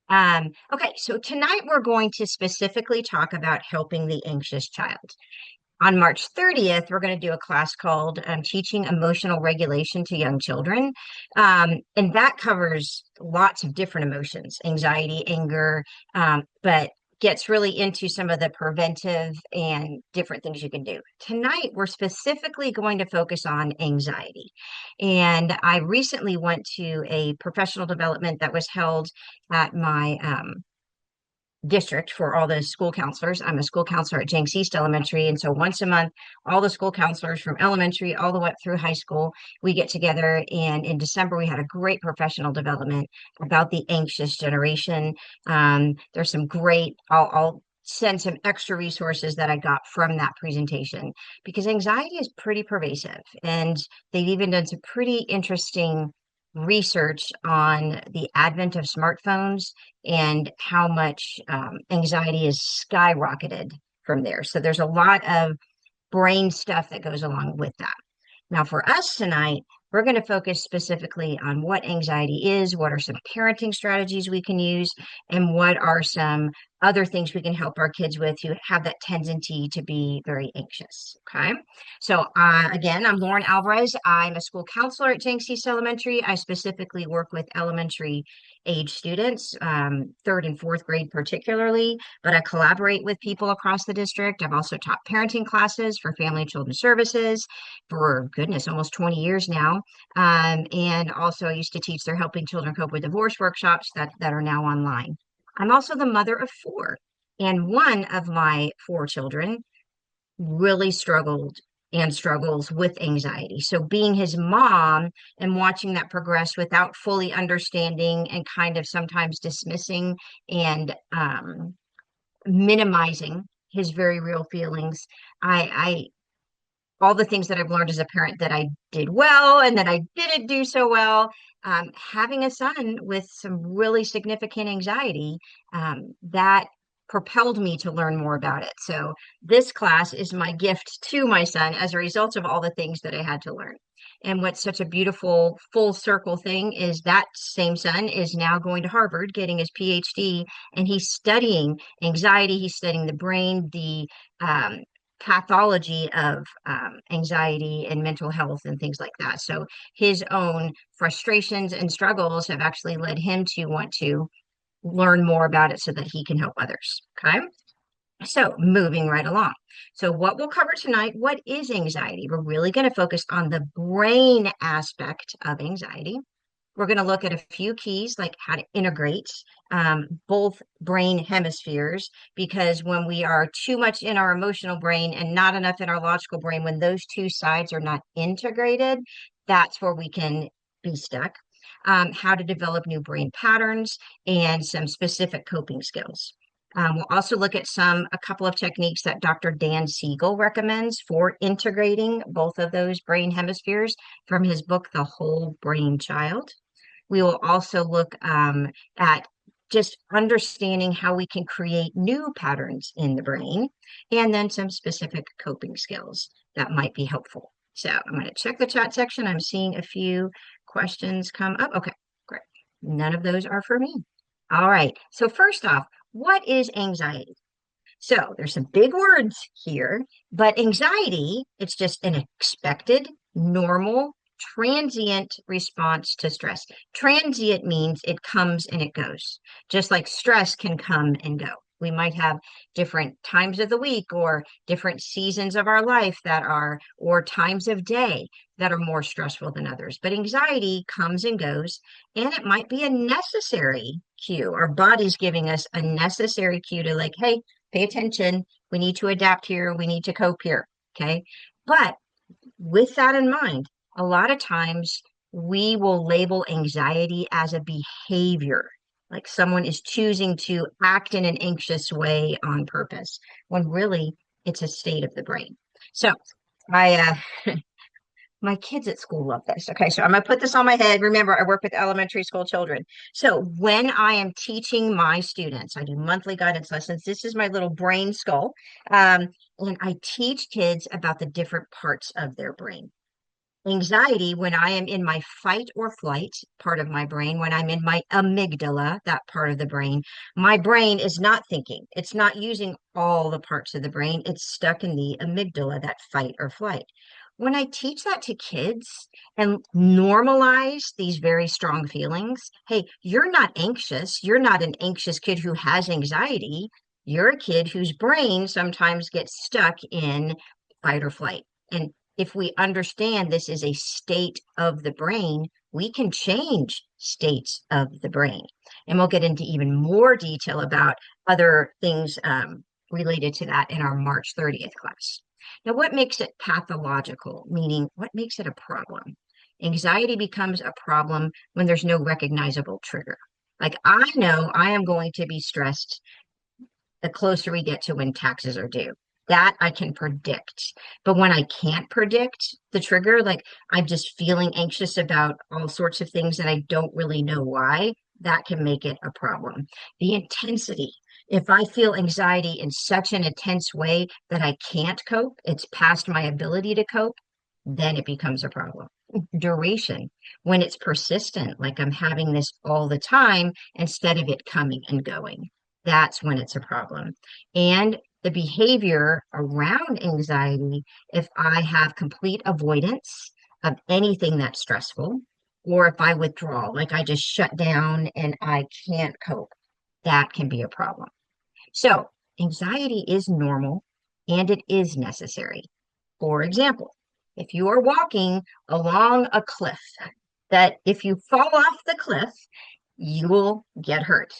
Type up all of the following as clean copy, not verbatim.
Okay, so tonight we're going to specifically talk about helping the anxious child. On March 30th, we're going to do a class called Teaching Emotional Regulation to Young Children. And that covers lots of different emotions, anxiety, anger, but gets really into some of the preventive and different things you can do. Tonight, we're specifically going to focus on anxiety. And I recently went to a professional development that was held at my district for all the school counselors. I'm a school counselor at Jenks East Elementary. And so once a month, all the school counselors from elementary all the way up through high school, we get together. And in December, we had a great professional development about the anxious generation. There's some great, I'll send some extra resources that I got from that presentation because anxiety is pretty pervasive. And they've even done some pretty interesting research on the advent of smartphones and how much anxiety is skyrocketed from there. So there's a lot of brain stuff that goes along with that. Now, for us tonight, we're going to focus specifically on what anxiety is, what are some parenting strategies we can use, and what are some other things we can help our kids with who have that tendency to be very anxious. Okay. So, again, I'm Lauren Alvarez. I'm a school counselor at Jenks East Elementary. I specifically work with elementary age students, third and fourth grade particularly, but I collaborate with people across the district. I've also taught parenting classes for family and children services for goodness, almost 20 years now. And also I used to teach their Helping Children Cope with Divorce workshops that are now online. I'm also the mother of four, and one of my four children really struggled and struggles with anxiety. So being his mom and watching that progress without fully understanding and kind of sometimes dismissing and minimizing his very real feelings, I all the things that I've learned as a parent that I did well and that I didn't do so well. Having a son with some really significant anxiety, that propelled me to learn more about it. So this class is my gift to my son as a result of all the things that I had to learn. And what's such a beautiful full circle thing is that same son is now going to Harvard getting his PhD, and he's studying anxiety. He's studying the brain, the pathology of anxiety and mental health and things like that. So his own frustrations and struggles have actually led him to want to learn more about it so that he can help others. Okay. So moving right along. So what we'll cover tonight, what is anxiety? We're really going to focus on the brain aspect of anxiety. We're going to look at a few keys like how to integrate both brain hemispheres, because when we are too much in our emotional brain and not enough in our logical brain, when those two sides are not integrated, that's where we can be stuck. How to develop new brain patterns and some specific coping skills. We'll also look at a couple of techniques that Dr. Dan Siegel recommends for integrating both of those brain hemispheres from his book, The Whole Brain Child. We will also look at just understanding how we can create new patterns in the brain and then some specific coping skills that might be helpful. So I'm going to check the chat section. I'm seeing a few questions come up. Okay, great. None of those are for me. All right. So first off, what is anxiety? So there's some big words here, but anxiety, it's just an expected, normal, transient response to stress. Transient means it comes and it goes, just like stress can come and go. We might have different times of the week or different seasons of our life or times of day that are more stressful than others. But anxiety comes and goes, and it might be a necessary cue. Our body's giving us a necessary cue to like, hey, pay attention. We need to adapt here. We need to cope here. Okay. But with that in mind, a lot of times we will label anxiety as a behavior, like someone is choosing to act in an anxious way on purpose, when really it's a state of the brain. So I, my kids at school love this. Okay, so I'm gonna put this on my head. Remember, I work with elementary school children. So when I am teaching my students, I do monthly guidance lessons. This is my little brain skull. And I teach kids about the different parts of their brain. Anxiety, when I am in my fight or flight part of my brain, when I'm in my amygdala, that part of the brain, my brain is not thinking. It's not using all the parts of the brain. It's stuck in the amygdala, that fight or flight. When I teach that to kids and normalize these very strong feelings, hey, you're not anxious. You're not an anxious kid who has anxiety. You're a kid whose brain sometimes gets stuck in fight or flight. And if we understand this is a state of the brain, we can change states of the brain. And we'll get into even more detail about other things related to that in our March 30th class. Now, what makes it pathological, meaning what makes it a problem? Anxiety becomes a problem when there's no recognizable trigger. Like I know I am going to be stressed the closer we get to when taxes are due. That I can predict. But when I can't predict the trigger, like I'm just feeling anxious about all sorts of things and I don't really know why, that can make it a problem. The intensity. If I feel anxiety in such an intense way that I can't cope, it's past my ability to cope, then it becomes a problem. Duration. When it's persistent, like I'm having this all the time instead of it coming and going, that's when it's a problem. And the behavior around anxiety, if I have complete avoidance of anything that's stressful, or if I withdraw, like I just shut down and I can't cope, that can be a problem. So, anxiety is normal and it is necessary. For example, if you are walking along a cliff, that if you fall off the cliff, you will get hurt.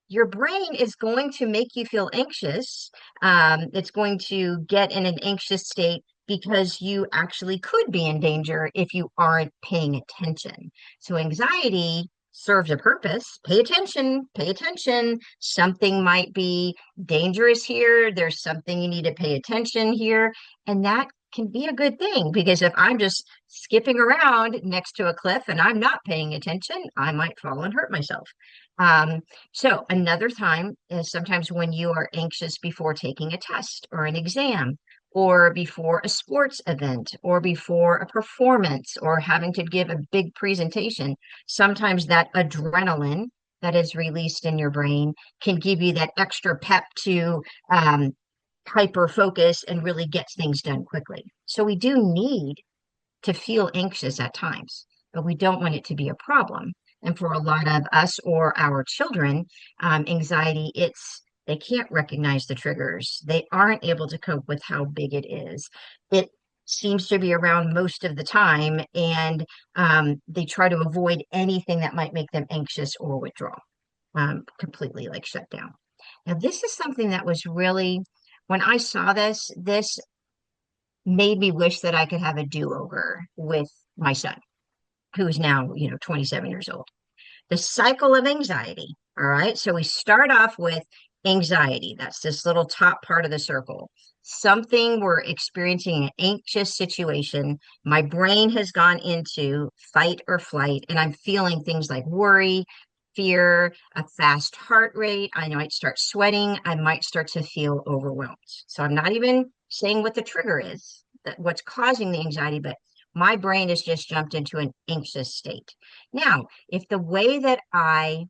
Your brain is going to make you feel anxious. It's going to get in an anxious state because you actually could be in danger if you aren't paying attention. So, anxiety serves a purpose. Pay attention, pay attention. Something might be dangerous here. There's something you need to pay attention here. And that can be a good thing because if I'm just skipping around next to a cliff and I'm not paying attention, I might fall and hurt myself. Um, so another time is sometimes when you are anxious before taking a test or an exam, or before a sports event, or before a performance, or having to give a big presentation. Sometimes that adrenaline that is released in your brain can give you that extra pep to hyper focus and really get things done quickly. So we do need to feel anxious at times, but we don't want it to be a problem. And for a lot of us or our children, anxiety, they can't recognize the triggers. They aren't able to cope with how big it is. It seems to be around most of the time, and they try to avoid anything that might make them anxious or withdraw, completely like shut down. Now, this is something that was really, when I saw this made me wish that I could have a do-over with my son, who is now, 27 years old. The cycle of anxiety. All right. So we start off with anxiety. That's this little top part of the circle. Something we're experiencing an anxious situation. My brain has gone into fight or flight, and I'm feeling things like worry, fear, a fast heart rate. I might start sweating. I might start to feel overwhelmed. So I'm not even saying what the trigger is, that what's causing the anxiety, but my brain has just jumped into an anxious state. Now, if the way that I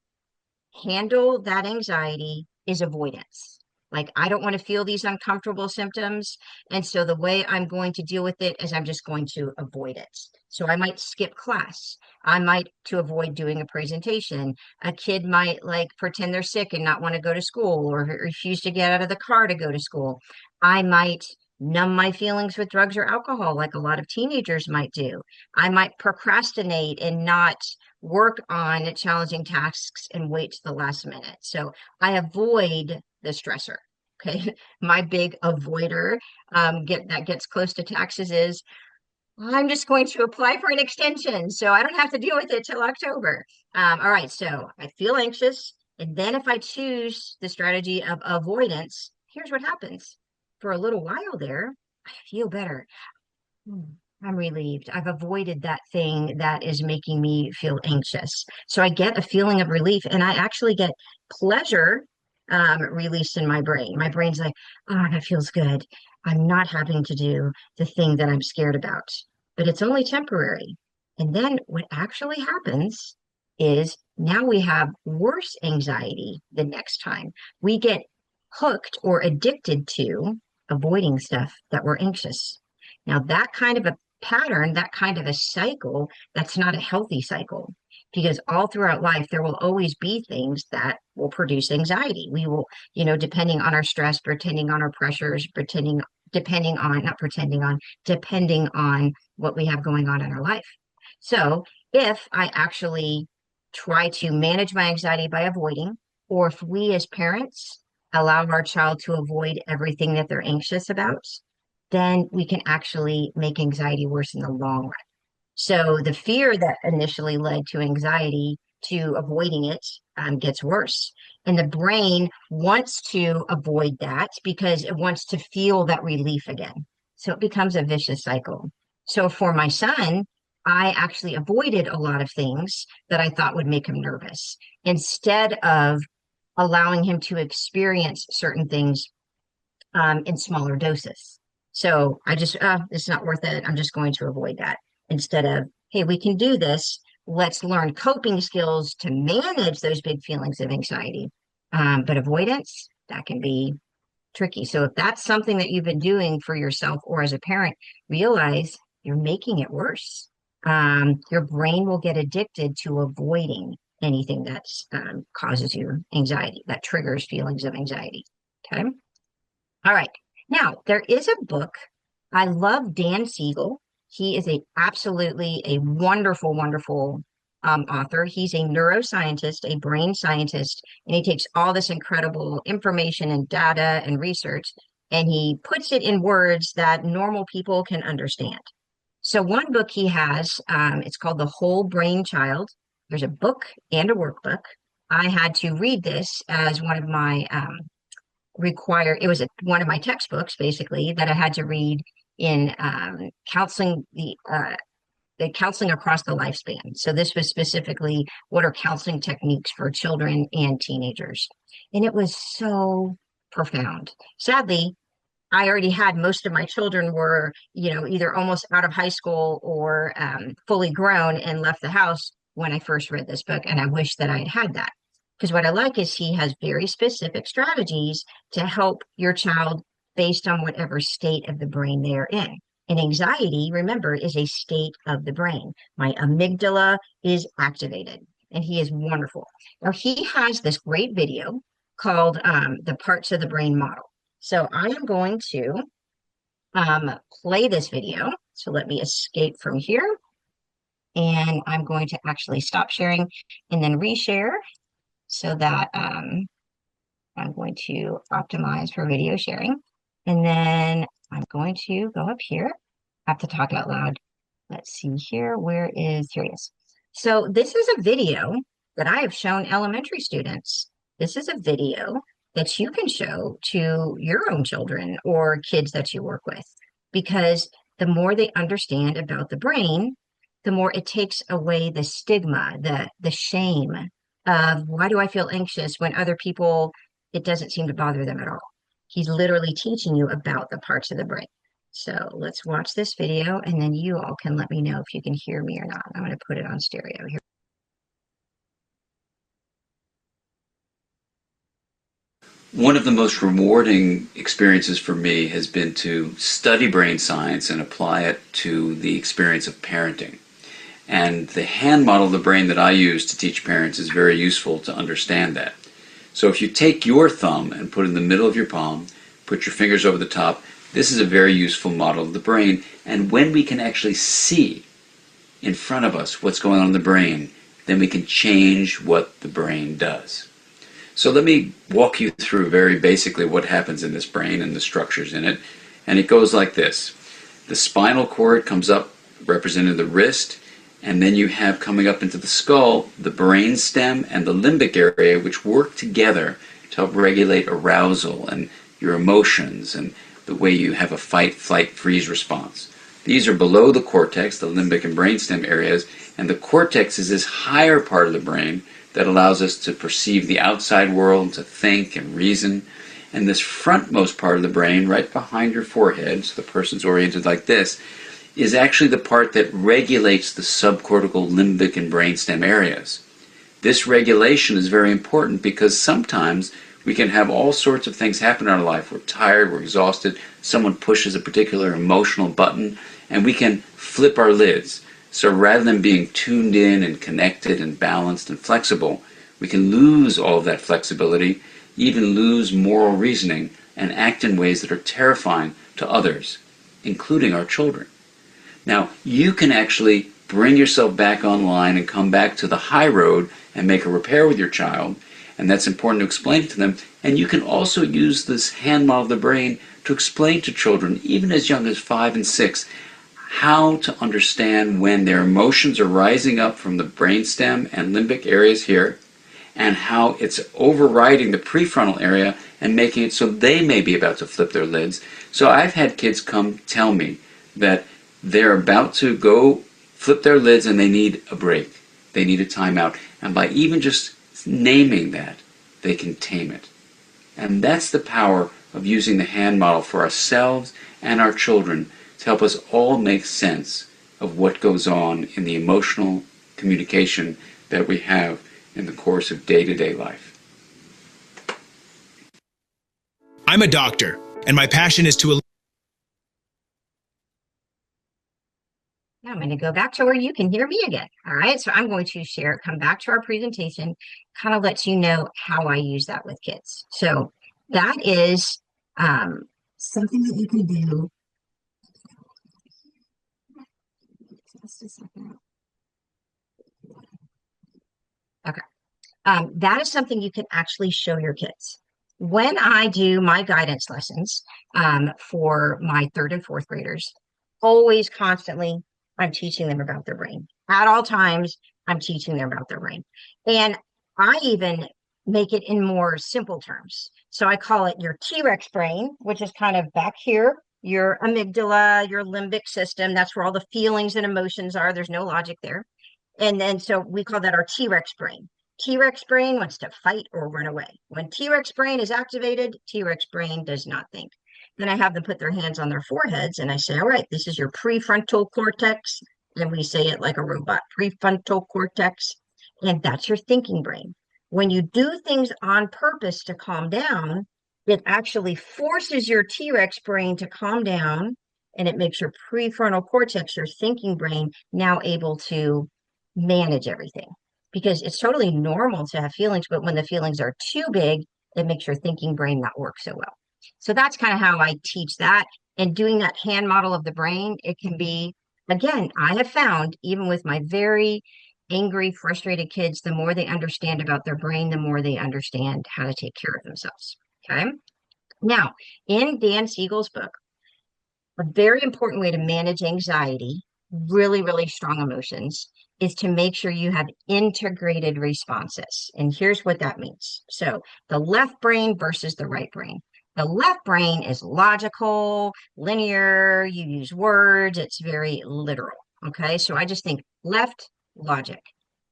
handle that anxiety is avoidance, like I don't want to feel these uncomfortable symptoms. And so the way I'm going to deal with it is I'm just going to avoid it. So I might skip class. I might to avoid doing a presentation. A kid might like pretend they're sick and not want to go to school or refuse to get out of the car to go to school. I might numb my feelings with drugs or alcohol, like a lot of teenagers might do. I might procrastinate and not work on challenging tasks and wait to the last minute. So I avoid the stressor. Okay. My big avoider that gets close to taxes is I'm just going to apply for an extension so I don't have to deal with it till October. All right. So I feel anxious. And then if I choose the strategy of avoidance, here's what happens. For a little while there, I feel better. Hmm, I'm relieved. I've avoided that thing that is making me feel anxious. So I get a feeling of relief and I actually get pleasure released in my brain. My brain's like, oh, that feels good. I'm not having to do the thing that I'm scared about. but it's only temporary. And then what actually happens is now we have worse anxiety the next time. We get hooked or addicted to avoiding stuff that we're anxious. Now, that kind of a pattern, that kind of a cycle, that's not a healthy cycle because all throughout life, there will always be things that will produce anxiety. We will, depending on our stress, pretending on our pressures, depending on, not pretending on, depending on what we have going on in our life. So if I actually try to manage my anxiety by avoiding, or if we as parents allow our child to avoid everything that they're anxious about, then we can actually make anxiety worse in the long run. So the fear that initially led to anxiety to avoiding it gets worse. And the brain wants to avoid that because it wants to feel that relief again. So it becomes a vicious cycle. So for my son, I actually avoided a lot of things that I thought would make him nervous instead of allowing him to experience certain things in smaller doses. So I just, it's not worth it. I'm just going to avoid that instead of, hey, we can do this. Let's learn coping skills to manage those big feelings of anxiety. But avoidance, that can be tricky. So if that's something that you've been doing for yourself or as a parent, realize you're making it worse. Your brain will get addicted to avoiding anything that causes you anxiety, that triggers feelings of anxiety. Okay. All right. Now, there is a book. I love Dan Siegel. He is absolutely a wonderful, wonderful author. He's a neuroscientist, a brain scientist, and he takes all this incredible information and data and research, and he puts it in words that normal people can understand. So one book he has, it's called The Whole Brain Child. There's a book and a workbook. I had to read this as one of my it was one of my textbooks basically that I had to read in counseling the counseling across the lifespan. So this was specifically what are counseling techniques for children and teenagers. And it was so profound. Sadly, I already had most of my children were, either almost out of high school or fully grown and left the house when I first read this book. And I wish that I had had that. Because what I like is he has very specific strategies to help your child based on whatever state of the brain they're in. And anxiety, remember, is a state of the brain. My amygdala is activated, and he is wonderful. Now, he has this great video called The Parts of the Brain Model. So I am going to play this video. So let me escape from here. And I'm going to actually stop sharing and then reshare so that I'm going to optimize for video sharing. And then I'm going to go up here. I have to talk out loud. Let's see here. Here it is. So this is a video that I have shown elementary students. This is a video that you can show to your own children or kids that you work with, because the more they understand about the brain, the more it takes away the stigma, the shame of why do I feel anxious when other people, it doesn't seem to bother them at all. He's literally teaching you about the parts of the brain. So let's watch this video and then you all can let me know if you can hear me or not. I'm going to put it on stereo here. One of the most rewarding experiences for me has been to study brain science and apply it to the experience of parenting. And the hand model of the brain that I use to teach parents is very useful to understand that. So if you take your thumb and put it in the middle of your palm, put your fingers over the top, this is a very useful model of the brain. And when we can actually see in front of us what's going on in the brain, then we can change what the brain does. So let me walk you through very basically what happens in this brain and the structures in it. And it goes like this. The spinal cord comes up representing the wrist, and then you have coming up into the skull the brain stem and the limbic area, which work together to help regulate arousal and your emotions and the way you have a fight, flight, freeze response. These are below the cortex, the limbic and brainstem areas, and the cortex is this higher part of the brain that allows us to perceive the outside world, to think and reason. And this frontmost part of the brain, right behind your forehead, so the person's oriented like this, is actually the part that regulates the subcortical, limbic, and brainstem areas. This regulation is very important because sometimes we can have all sorts of things happen in our life. We're tired, we're exhausted, someone pushes a particular emotional button, and we can flip our lids. So rather than being tuned in and connected and balanced and flexible, we can lose all of that flexibility, even lose moral reasoning, and act in ways that are terrifying to others, including our children. Now, you can actually bring yourself back online and come back to the high road and make a repair with your child, and that's important to explain it to them. And you can also use this hand model of the brain to explain to children, even as young as 5 and 6, how to understand when their emotions are rising up from the brainstem and limbic areas here, and how it's overriding the prefrontal area and making it so they may be about to flip their lids. So I've had kids come tell me that they're about to go flip their lids and they need a break. They need a timeout. And by even just naming that, they can tame it. And that's the power of using the hand model for ourselves and our children to help us all make sense of what goes on in the emotional communication that we have in the course of day-to-day life. I'm a doctor, and my passion is to... Now I'm going to go back to where you can hear me again. All right. So I'm going to share, come back to our presentation, kind of lets you know how I use that with kids. So that is something that you can do. Just a second. Okay. That is something you can actually show your kids. When I do my guidance lessons for my 3rd and 4th graders, always constantly, I'm teaching them about their brain. At all times, I'm teaching them about their brain. And I even make it in more simple terms. So I call it your T-Rex brain, which is kind of back here, your amygdala, your limbic system. That's where all the feelings and emotions are. There's no logic there. And then so we call that our T-Rex brain. T-Rex brain wants to fight or run away. When T-Rex brain is activated, T-Rex brain does not think. Then I have them put their hands on their foreheads and I say, all right, this is your prefrontal cortex. And we say it like a robot, prefrontal cortex. And that's your thinking brain. When you do things on purpose to calm down, it actually forces your T-Rex brain to calm down, and it makes your prefrontal cortex, your thinking brain, now able to manage everything. Because it's totally normal to have feelings, but when the feelings are too big, it makes your thinking brain not work so well. So that's kind of how I teach that. And doing that hand model of the brain, it can be, again, I have found, even with my very angry, frustrated kids, the more they understand about their brain, the more they understand how to take care of themselves. Okay. Now, in Dan Siegel's book, a very important way to manage anxiety, really, really strong emotions, is to make sure you have integrated responses. And here's what that means. So the left brain versus the right brain. The left brain is logical, linear, you use words, it's very literal. Okay, so I just think left logic.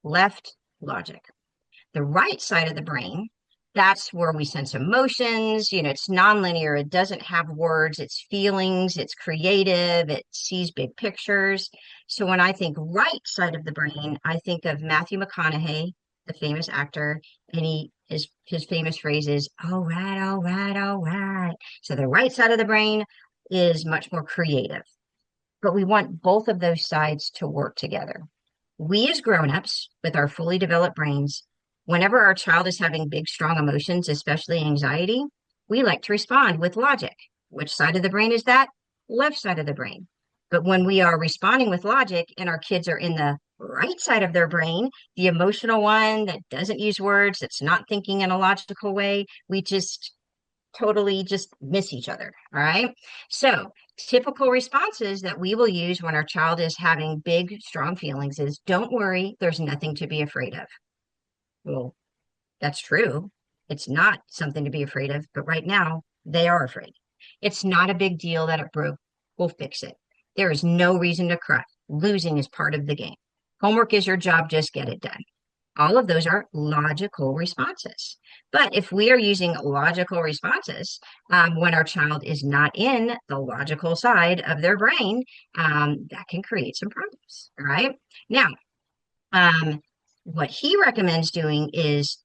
The right side of the brain, that's where we sense emotions. It's nonlinear. It doesn't have words. It's feelings. It's creative. It sees big pictures. So when I think right side of the brain, I think of Matthew McConaughey, the famous actor, and his famous phrase is, all right, all right, all right. So the right side of the brain is much more creative. But we want both of those sides to work together. We as grown-ups, with our fully developed brains, whenever our child is having big, strong emotions, especially anxiety, we like to respond with logic. Which side of the brain is that? Left side of the brain. But when we are responding with logic and our kids are in the right side of their brain, the emotional one that doesn't use words, that's not thinking in a logical way, we just totally just miss each other. All right. So typical responses that we will use when our child is having big, strong feelings is, don't worry, there's nothing to be afraid of. Well, that's true. It's not something to be afraid of, but right now they are afraid. It's not a big deal that it broke. We'll fix it. There is no reason to cry. Losing is part of the game. Homework is your job. Just get it done. All of those are logical responses. But if we are using logical responses when our child is not in the logical side of their brain, that can create some problems. All right. Now, um, what he recommends doing is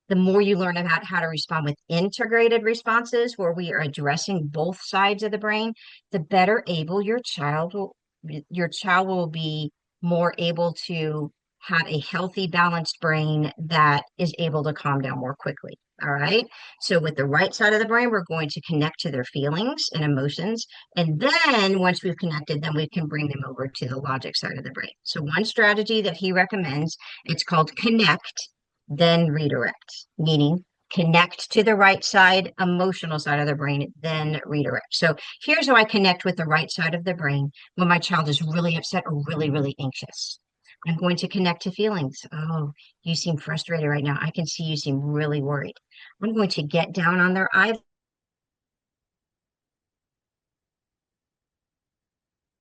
the more you learn about how to respond with integrated responses, where we are addressing both sides of the brain, the better able your child will be more able to have a healthy, balanced brain that is able to calm down more quickly. All right. So with the right side of the brain, we're going to connect to their feelings and emotions. And then once we've connected them, we can bring them over to the logic side of the brain. So one strategy that he recommends, it's called connect, then redirect, meaning connect to the right side, emotional side of the brain, then redirect. So here's how I connect with the right side of the brain when my child is really upset or really, really anxious. I'm going to connect to feelings. Oh, you seem frustrated right now. I can see you seem really worried. I'm going to get down on their eyelids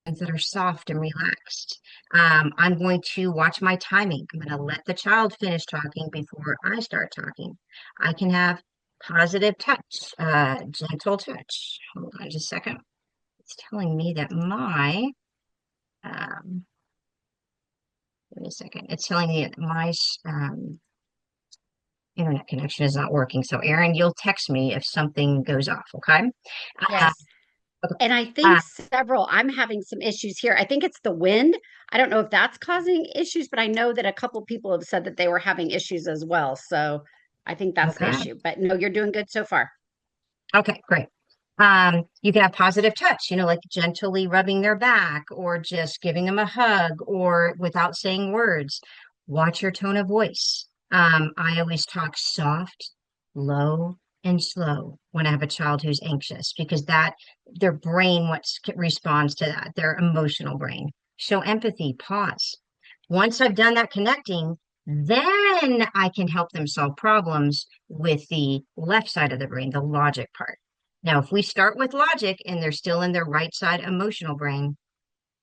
that are soft and relaxed. I'm going to watch my timing. I'm going to let the child finish talking before I start talking. I can have positive touch, gentle touch. Hold on just a second. It's telling me that um, wait a second. It's telling me that my internet connection is not working. So, Aaron, you'll text me if something goes off, okay? Uh, Yes. okay. And I think Uh, I'm having some issues here. I think it's the wind. I don't know if that's causing issues, but I know that a couple people have said that they were having issues as well. So I think that's the okay. issue. But no, you're doing good so far. Okay, great. You can have positive touch, like gently rubbing their back or just giving them a hug or without saying words. Watch your tone of voice. I always talk soft, low, and slow when I have a child who's anxious because that their brain responds to that, their emotional brain. Show empathy, pause. Once I've done that connecting, then I can help them solve problems with the left side of the brain, the logic part. Now, if we start with logic and they're still in their right side emotional brain,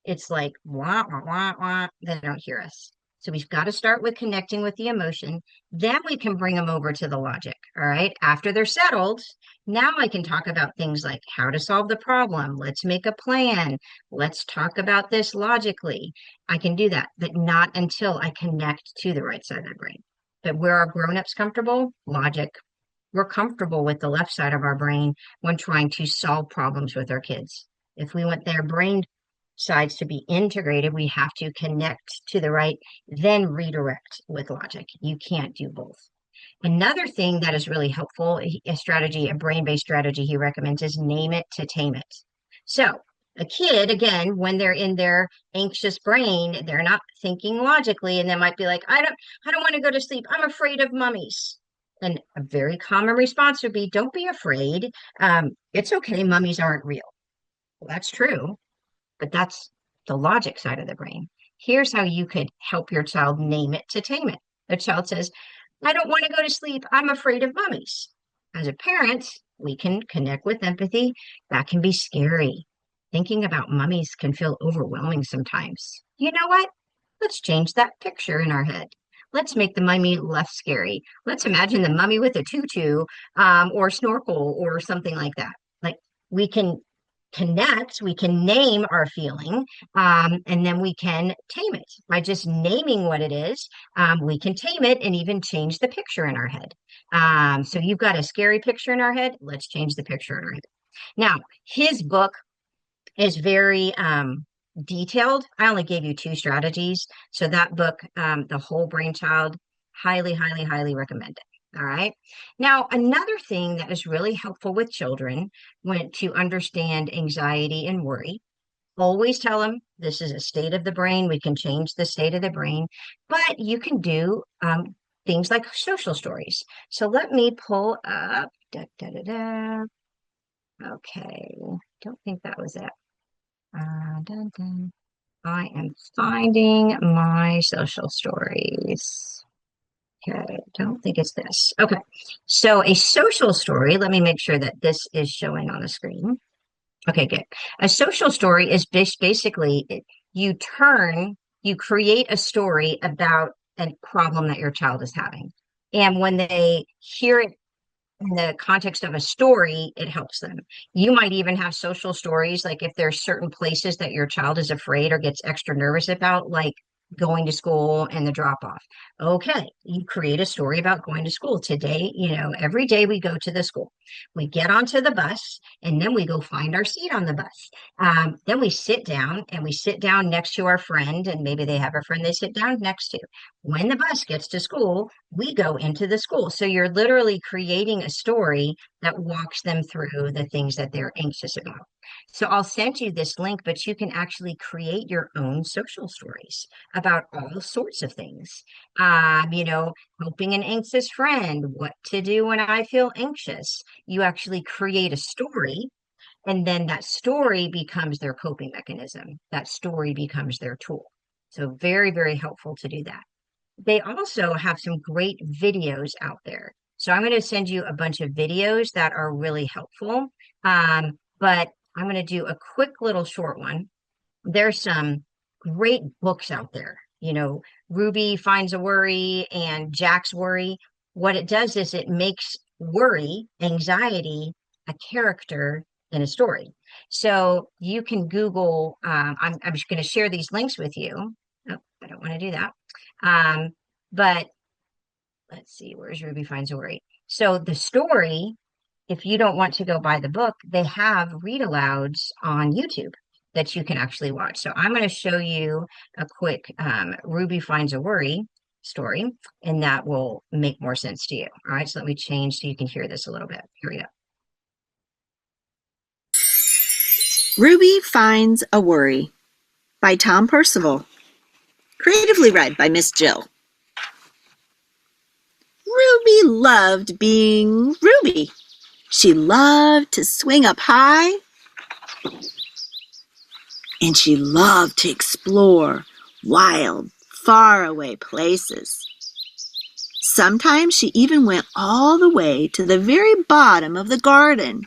it's like wah, wah, wah, wah. They don't hear us. So we've got to start with connecting with the emotion. Then we can bring them over to the logic. All right. After they're settled, now I can talk about things like how to solve the problem. Let's make a plan. Let's talk about this logically. I can do that, but not until I connect to the right side of the brain. But where are grown-ups comfortable? Logic. We're comfortable with the left side of our brain when trying to solve problems with our kids. If we want their brain sides to be integrated, we have to connect to the right, then redirect with logic. You can't do both. Another thing that is really helpful, a brain-based strategy he recommends is name it to tame it. So a kid, again, when they're in their anxious brain, they're not thinking logically, and they might be like, I don't want to go to sleep. I'm afraid of mummies. And a very common response would be, don't be afraid. It's okay. Mummies aren't real. Well, that's true, but that's the logic side of the brain. Here's how you could help your child name it to tame it. The child says, I don't want to go to sleep. I'm afraid of mummies. As a parent, we can connect with empathy. That can be scary. Thinking about mummies can feel overwhelming sometimes. You know what? Let's change that picture in our head. Let's make the mummy less scary. Let's imagine the mummy with a tutu or snorkel or something like that. Like we can connect, we can name our feeling, and then we can tame it. By just naming what it is, we can tame it and even change the picture in our head. So you've got a scary picture in our head. Let's change the picture in our head. Now, his book is very detailed. I only gave you two strategies. So that book, The Whole Brain Child, highly, highly, highly recommend it. All right. Now, another thing that is really helpful with children when to understand anxiety and worry, always tell them this is a state of the brain. We can change the state of the brain, but you can do things like social stories. So let me pull up. Da, da, da, da. Okay. Don't think that was it. Dun, dun. I am finding my social stories. Okay, don't think it's this. Okay, so a social story, let me make sure that this is showing on the screen. Okay, good. A social story is basically you create a story about a problem that your child is having. And when they hear it in the context of a story, it helps them. You might even have social stories, like if there's certain places that your child is afraid or gets extra nervous about, like going to school and the drop off. Okay, you create a story about going to school. Today, every day we go to the school. We get onto the bus and then we go find our seat on the bus. Then we sit down and we sit down next to our friend, and maybe they have a friend they sit down next to. When the bus gets to school, we go into the school. So you're literally creating a story that walks them through the things that they're anxious about. So I'll send you this link, but you can actually create your own social stories about all sorts of things. Helping an anxious friend, what to do when I feel anxious. You actually create a story, and then that story becomes their coping mechanism. That story becomes their tool. So very, very helpful to do that. They also have some great videos out there. So I'm going to send you a bunch of videos that are really helpful. But I'm going to do a quick little short one. There's some great books out there. Ruby Finds a Worry and Jack's Worry. What it does is it makes worry, anxiety, a character in a story. So you can Google, I'm just going to share these links with you. Oh, I don't want to do that. But let's see, where's Ruby Finds a Worry? So the story, if you don't want to go buy the book, they have read alouds on YouTube that you can actually watch. So I'm going to show you a quick Ruby Finds a Worry story, and that will make more sense to you. All right, so let me change so you can hear this a little bit. Here we go. Ruby Finds a Worry by Tom Percival. Creatively read by Miss Jill. Ruby loved being Ruby. She loved to swing up high, and she loved to explore wild, faraway places. Sometimes she even went all the way to the very bottom of the garden.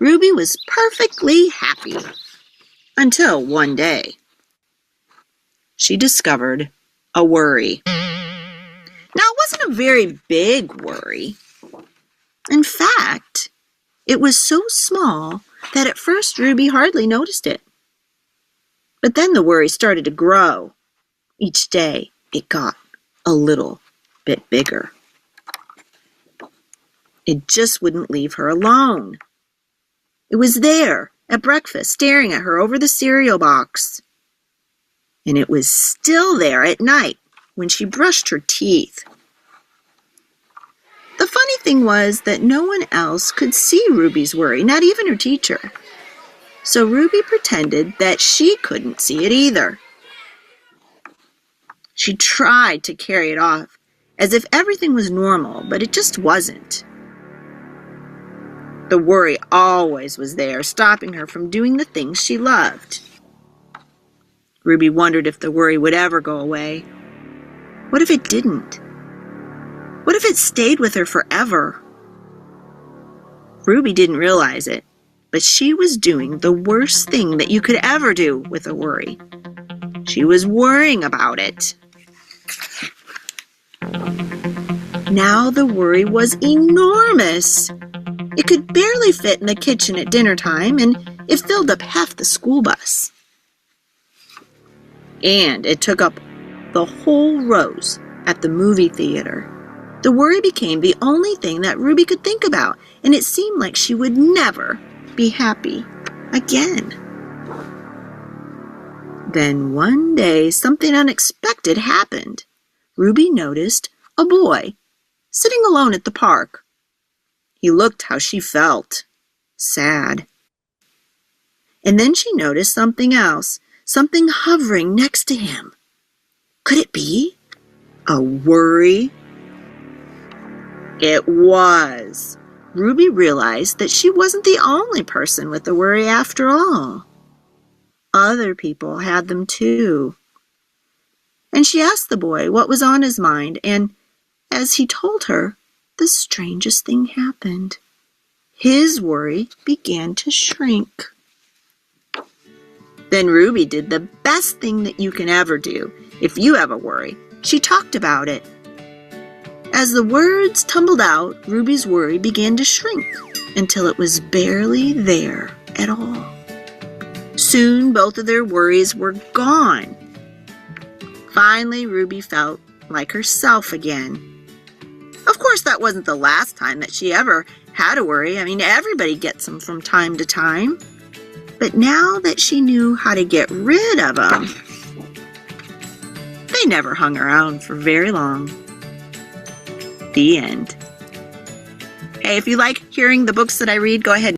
Ruby was perfectly happy until one day she discovered a worry. Now, it wasn't a very big worry. In fact, it was so small that at first Ruby hardly noticed it. But then the worry started to grow. Each day it got a little bit bigger. It just wouldn't leave her alone. It was there at breakfast, staring at her over the cereal box. And it was still there at night when she brushed her teeth. The funny thing was that no one else could see Ruby's worry, not even her teacher. So Ruby pretended that she couldn't see it either. She tried to carry it off as if everything was normal, but it just wasn't. The worry always was there, stopping her from doing the things she loved. Ruby wondered if the worry would ever go away. What if it didn't? What if it stayed with her forever? Ruby didn't realize it, but she was doing the worst thing that you could ever do with a worry. She was worrying about it. Now the worry was enormous. It could barely fit in the kitchen at dinner time, and it filled up half the school bus. And it took up the whole rows at the movie theater. The worry became the only thing that Ruby could think about, and it seemed like she would never be happy again. Then one day, something unexpected happened. Ruby noticed a boy sitting alone at the park. He looked how she felt, sad. And then she noticed something else, something hovering next to him. Could it be a worry? It was. Ruby realized that she wasn't the only person with a worry after all. Other people had them too. And she asked the boy what was on his mind, and as he told her, the strangest thing happened. His worry began to shrink. Then Ruby did the best thing that you can ever do if you have a worry, She talked about it. As the words tumbled out, Ruby's worry began to shrink until it was barely there at all. Soon, both of their worries were gone. Finally, Ruby felt like herself again. Of course, that wasn't the last time that she ever had a worry. I mean, everybody gets them from time to time. But now that she knew how to get rid of them, they never hung around for very long. The end. Hey, if you like hearing the books that I read, go ahead.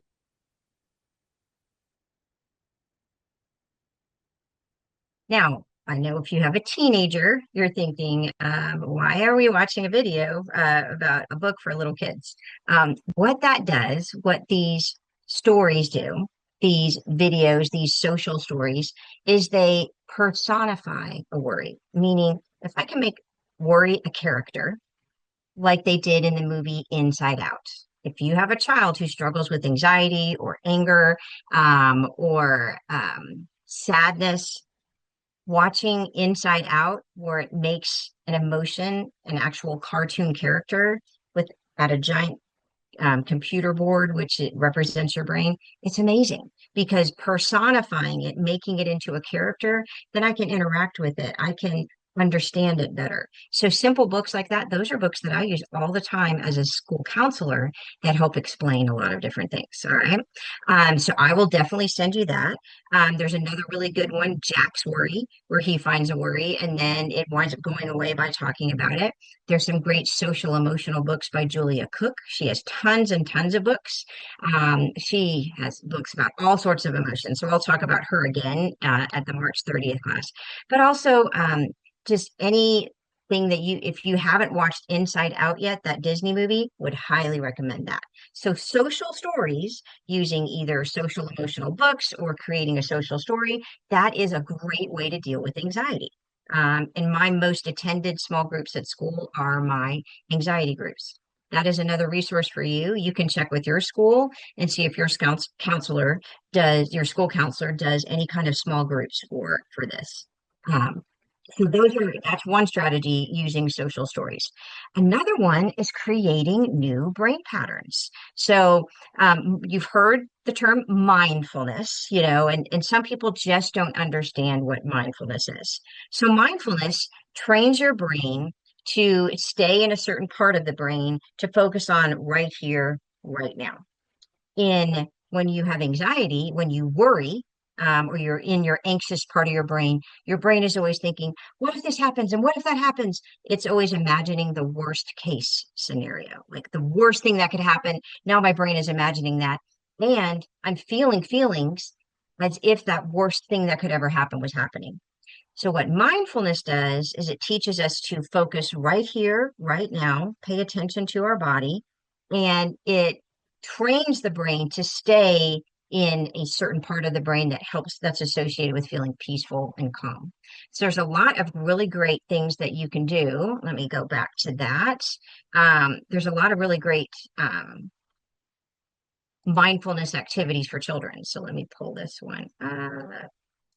Now, I know if you have a teenager, you're thinking, why are we watching a video about a book for little kids? What that does, what these stories do, these videos, these social stories, is they personify a worry. Meaning, if I can make worry a character, like they did in the movie Inside Out. If you have a child who struggles with anxiety or anger or sadness, watching Inside Out, where it makes an emotion an actual cartoon character with at a giant computer board, which it represents your brain, it's amazing because personifying it, making it into a character, then I can interact with it. I can understand it better. So simple books like that, those are books that I use all the time as a school counselor that help explain a lot of different things. All right. So I will definitely send you that. There's another really good one, Jack's Worry, where he finds a worry and then it winds up going away by talking about it. There's some great social emotional books by Julia Cook. She has tons and tons of books. She has books about all sorts of emotions. So I'll talk about her again at the March 30th class. But also just anything that if you haven't watched Inside Out yet, that Disney movie, would highly recommend that. So social stories using either social emotional books or creating a social story, that is a great way to deal with anxiety. And my most attended small groups at school are my anxiety groups. That is another resource for you. You can check with your school and see if your your school counselor does any kind of small groups for this. Um, so that's one strategy using social stories. Another one is creating new brain patterns. So you've heard the term mindfulness, and some people just don't understand what mindfulness is. So mindfulness trains your brain to stay in a certain part of the brain to focus on right here, right now. In when you have anxiety, when you worry, or you're in your anxious part of your brain is always thinking, what if this happens? And what if that happens? It's always imagining the worst case scenario, like the worst thing that could happen. Now my brain is imagining that. And I'm feeling feelings as if that worst thing that could ever happen was happening. So, what mindfulness does is it teaches us to focus right here, right now, pay attention to our body, and it trains the brain to stay in a certain part of the brain that's associated with feeling peaceful and calm. So, there's a lot of really great things that you can do. Let me go back to that. There's a lot of really great mindfulness activities for children. So, let me pull this one.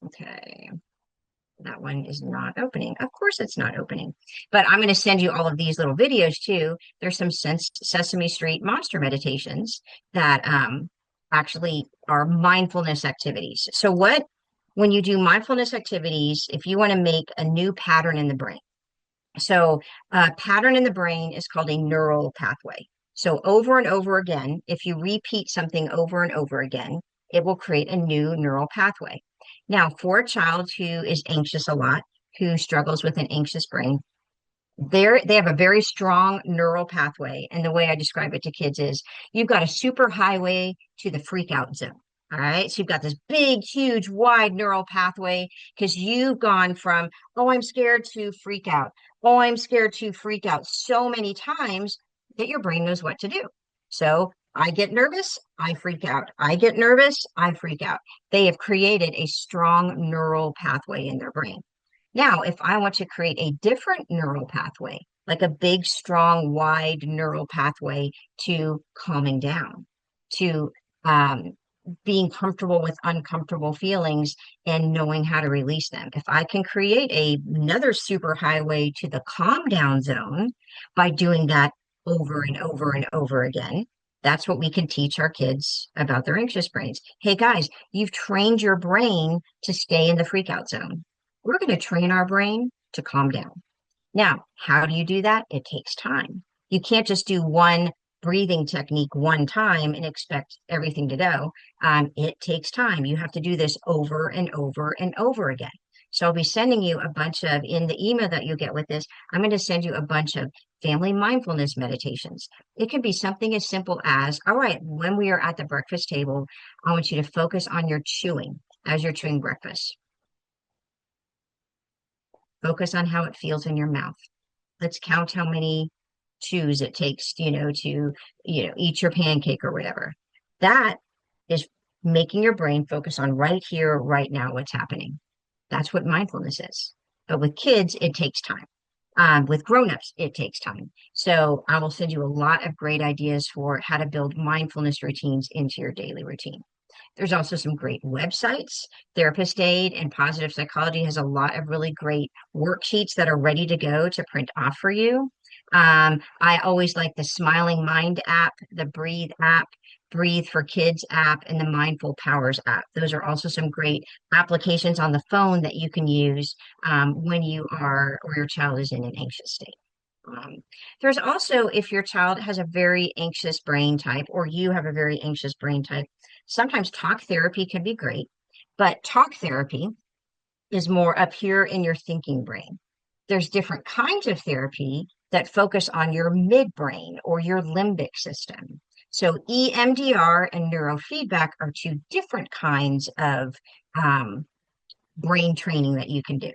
Okay. That one is not opening. Of course, it's not opening. But I'm going to send you all of these little videos too. There's some Sesame Street monster meditations that actually are mindfulness activities. So, when you do mindfulness activities, if you want to make a new pattern in the brain, so a pattern in the brain is called a neural pathway. So, over and over again, if you repeat something over and over again, it will create a new neural pathway. Now, for a child who is anxious a lot, who struggles with an anxious brain, they have a very strong neural pathway. And the way I describe it to kids is you've got a super highway to the freak out zone. All right. So you've got this big, huge, wide neural pathway because you've gone from, oh, I'm scared to freak out. Oh, I'm scared to freak out so many times that your brain knows what to do. So I get nervous, I freak out. I get nervous, I freak out. They have created a strong neural pathway in their brain. Now, if I want to create a different neural pathway, like a big, strong, wide neural pathway to calming down, to being comfortable with uncomfortable feelings and knowing how to release them. If I can create another super highway to the calm down zone by doing that over and over and over again, that's what we can teach our kids about their anxious brains. Hey guys, you've trained your brain to stay in the freak out zone. We're going to train our brain to calm down. Now, how do you do that? It takes time. You can't just do one breathing technique one time and expect everything to go. It takes time. You have to do this over and over and over again. So I'll be sending you a bunch of, in the email that you get with this, I'm going to send you a bunch of family mindfulness meditations. It can be something as simple as, all right, when we are at the breakfast table, I want you to focus on your chewing as you're chewing breakfast. Focus on how it feels in your mouth. Let's count how many chews it takes, to, eat your pancake or whatever. That is making your brain focus on right here, right now, what's happening. That's what mindfulness is. But with kids, it takes time. With grown-ups, it takes time. So I will send you a lot of great ideas for how to build mindfulness routines into your daily routine. There's also some great websites. Therapist Aid and Positive Psychology has a lot of really great worksheets that are ready to go to print off for you. I always like the Smiling Mind app, the Breathe app, Breathe for Kids app, and the Mindful Powers app. Those are also some great applications on the phone that you can use when you are or your child is in an anxious state. Um, there's also, if your child has a very anxious brain type or you have a very anxious brain type, sometimes talk therapy can be great, but talk therapy is more up here in your thinking brain. There's different kinds of therapy that focus on your midbrain or your limbic system. So EMDR and neurofeedback are two different kinds of brain training that you can do.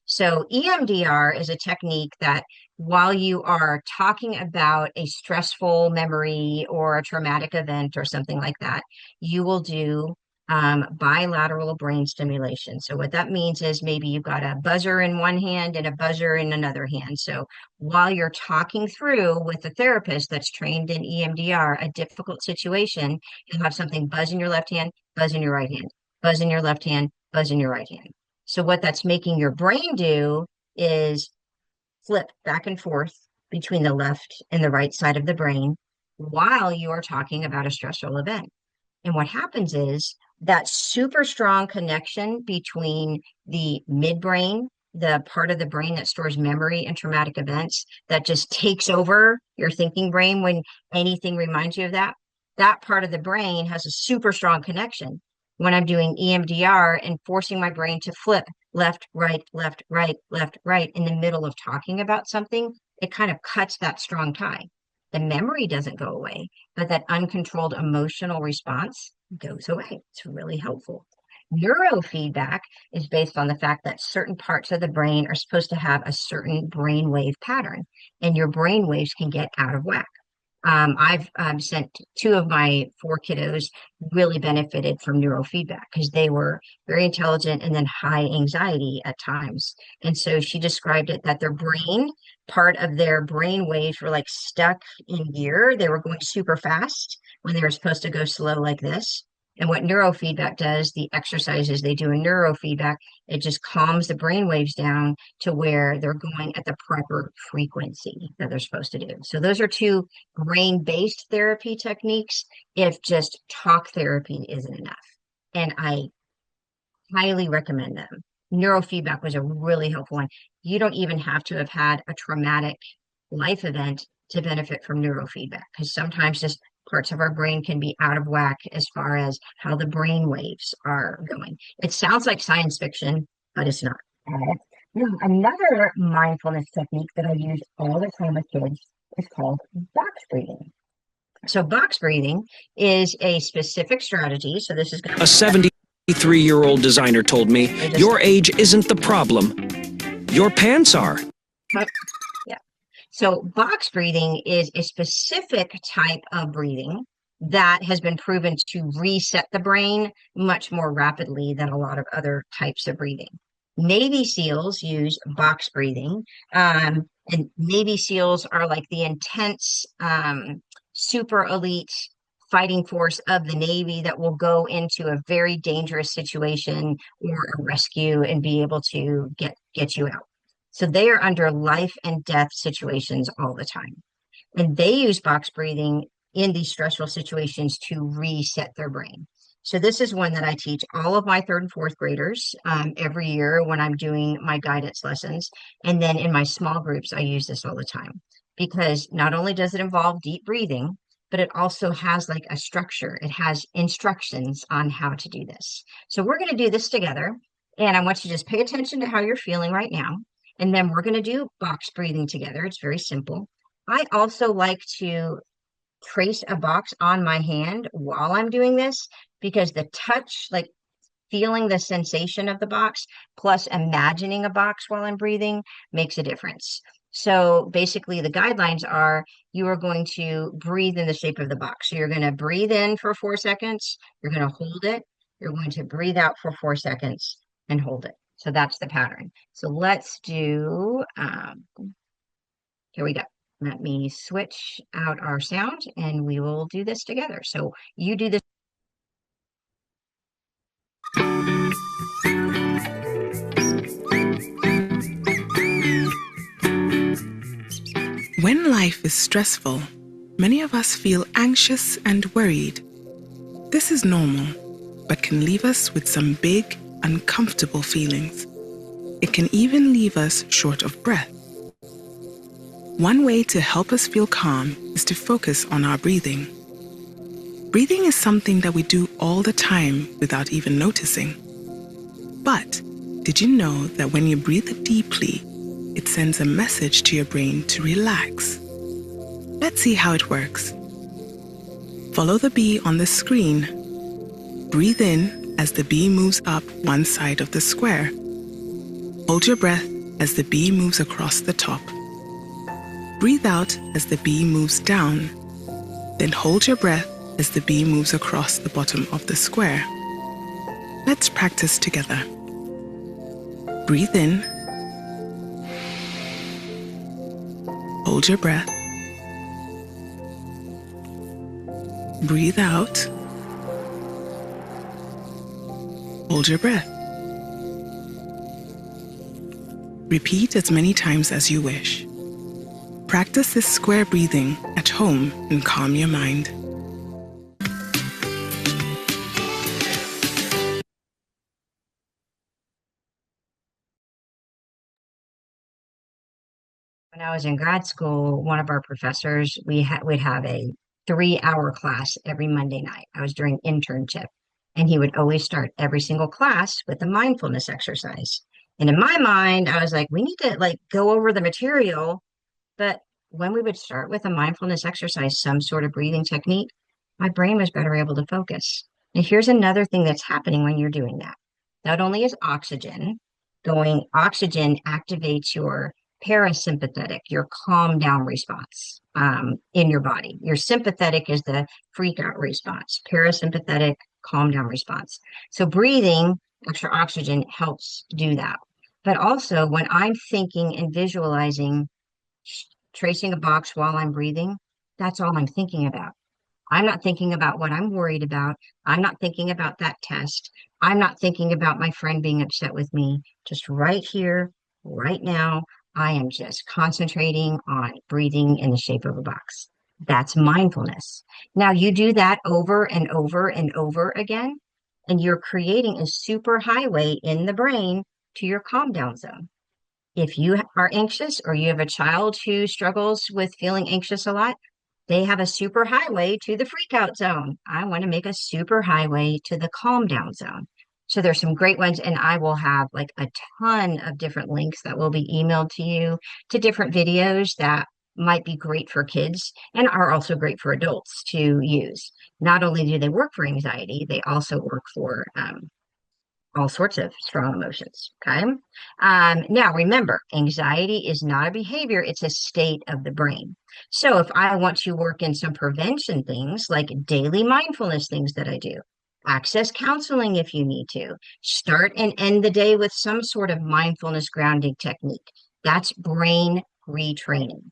So EMDR is a technique that while you are talking about a stressful memory or a traumatic event or something like that, you will do bilateral brain stimulation. So what that means is maybe you've got a buzzer in one hand and a buzzer in another hand. So while you're talking through with a therapist that's trained in EMDR, a difficult situation, you'll have something buzz in your left hand, buzz in your right hand, buzz in your left hand, buzz in your right hand. So what that's making your brain do is flip back and forth between the left and the right side of the brain while you are talking about a stressful event. And what happens is that super strong connection between the midbrain, the part of the brain that stores memory and traumatic events, that just takes over your thinking brain when anything reminds you of that. That part of the brain has a super strong connection when I'm doing EMDR and forcing my brain to flip left, right, left, right, left, right in the middle of talking about something. It kind of cuts that strong tie. The memory doesn't go away, but that uncontrolled emotional response goes away. It's really helpful. Neurofeedback is based on the fact that certain parts of the brain are supposed to have a certain brainwave pattern, and your brain waves can get out of whack. I've sent two of my four kiddos really benefited from neurofeedback because they were very intelligent and then high anxiety at times. And so she described it that their brain, part of their brain waves were like stuck in gear. They were going super fast when they were supposed to go slow like this. And what neurofeedback does, the exercises they do in neurofeedback, it just calms the brain waves down to where they're going at the proper frequency that they're supposed to do. So those are two brain-based therapy techniques if just talk therapy isn't enough. And I highly recommend them. Neurofeedback was a really helpful one. You don't even have to have had a traumatic life event to benefit from neurofeedback because sometimes just parts of our brain can be out of whack as far as how the brain waves are going. It sounds like science fiction, but it's not. Another mindfulness technique that I use all the time with kids is called box breathing. So box breathing is a specific strategy. So this is A 73-year-old designer told me, your age isn't the problem. Your pants are. Yeah. So box breathing is a specific type of breathing that has been proven to reset the brain much more rapidly than a lot of other types of breathing. Navy SEALs use box breathing, and Navy SEALs are like the intense, super elite fighting force of the Navy that will go into a very dangerous situation or a rescue and be able to get you out. So they are under life and death situations all the time. And they use box breathing in these stressful situations to reset their brain. So this is one that I teach all of my third and fourth graders every year when I'm doing my guidance lessons. And then in my small groups, I use this all the time because not only does it involve deep breathing, but it also has like a structure. It has instructions on how to do this. So we're going to do this together. And I want you to just pay attention to how you're feeling right now. And then we're going to do box breathing together. It's very simple. I also like to trace a box on my hand while I'm doing this because the touch, like feeling the sensation of the box, plus imagining a box while I'm breathing makes a difference. So basically, the guidelines are you are going to breathe in the shape of the box. So you're going to breathe in for 4 seconds, you're going to hold it, you're going to breathe out for 4 seconds and hold it. So that's the pattern. So let's do, here we go. Let me switch out our sound and we will do this together. So you do this. When life is stressful, many of us feel anxious and worried. This is normal, but can leave us with some big, uncomfortable feelings. It can even leave us short of breath. One way to help us feel calm is to focus on our breathing. Breathing is something that we do all the time without even noticing. But did you know that when you breathe deeply, it sends a message to your brain to relax? Let's see how it works. Follow the bee on the screen. Breathe in as the bee moves up one side of the square. Hold your breath as the bee moves across the top. Breathe out as the bee moves down. Then hold your breath as the bee moves across the bottom of the square. Let's practice together. Breathe in. Hold your breath. Breathe out. Hold your breath. Repeat as many times as you wish. Practice this square breathing at home and calm your mind. When I was in grad school, one of our professors, we'd have a 3 hour class every Monday night. I was during internship, and he would always start every single class with a mindfulness exercise. And in my mind, I was like, we need to like go over the material. But when we would start with a mindfulness exercise, some sort of breathing technique, my brain was better able to focus. And here's another thing that's happening when you're doing that. Not only is oxygen activates your parasympathetic, your calm down response in your body. Your sympathetic is the freak out response, parasympathetic, calm down response. So breathing extra oxygen helps do that. But also, when I'm thinking and visualizing tracing a box while I'm breathing, that's all I'm thinking about. I'm not thinking about what I'm worried about. I'm not thinking about that test. I'm not thinking about my friend being upset with me. Just right here, right now, I am just concentrating on breathing in the shape of a box. That's mindfulness. Now you do that over and over and over again, and you're creating a super highway in the brain to your calm down zone. If you are anxious or you have a child who struggles with feeling anxious a lot, they have a super highway to the freak out zone. I want to make a super highway to the calm down zone. So there's some great ones, and I will have like a ton of different links that will be emailed to you to different videos that might be great for kids and are also great for adults to use. Not only do they work for anxiety, they also work for all sorts of strong emotions. Okay. Now remember, anxiety is not a behavior, it's a state of the brain. So if I want to work in some prevention things like daily mindfulness things that I do, access counseling if you need to, start and end the day with some sort of mindfulness grounding technique. That's brain retraining.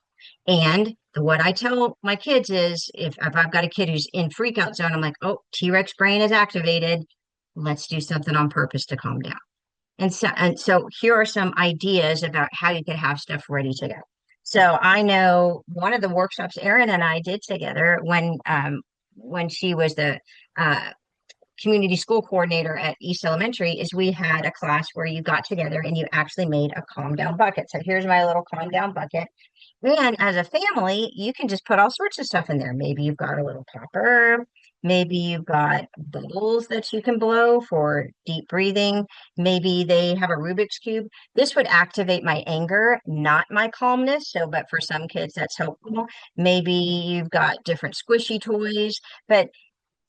And What I tell my kids is if I've got a kid who's in freak out zone, I'm like, oh, T-Rex brain is activated. Let's do something on purpose to calm down. And so here are some ideas about how you could have stuff ready to go. So I know one of the workshops Erin and I did together when she was the uh, community school coordinator at East Elementary is we had a class where you got together and you actually made a calm down bucket. So here's my little calm down bucket. And as a family, you can just put all sorts of stuff in there. Maybe you've got a little popper. Maybe you've got bubbles that you can blow for deep breathing. Maybe they have a Rubik's Cube. This would activate my anger, not my calmness. So, but for some kids, that's helpful. Maybe you've got different squishy toys, but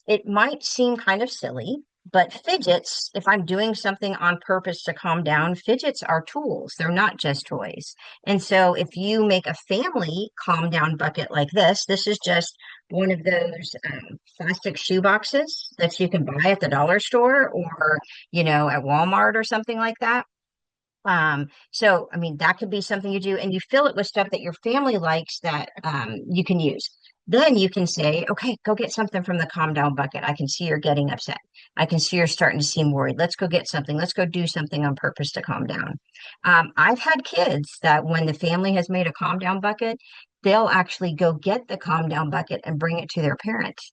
it might seem kind of silly, but fidgets, if I'm doing something on purpose to calm down, fidgets are tools. They're not just toys. And so if you make a family calm down bucket like this is just one of those plastic shoe boxes that you can buy at the dollar store or, at Walmart or something like that. So I mean that could be something you do, and you fill it with stuff that your family likes that you can use. Then you can say, okay, go get something from the calm down bucket. I can see you're getting upset. I can see you're starting to seem worried. Let's go get something. Let's go do something on purpose to calm down. I've had kids that when the family has made a calm down bucket, they'll actually go get the calm down bucket and bring it to their parents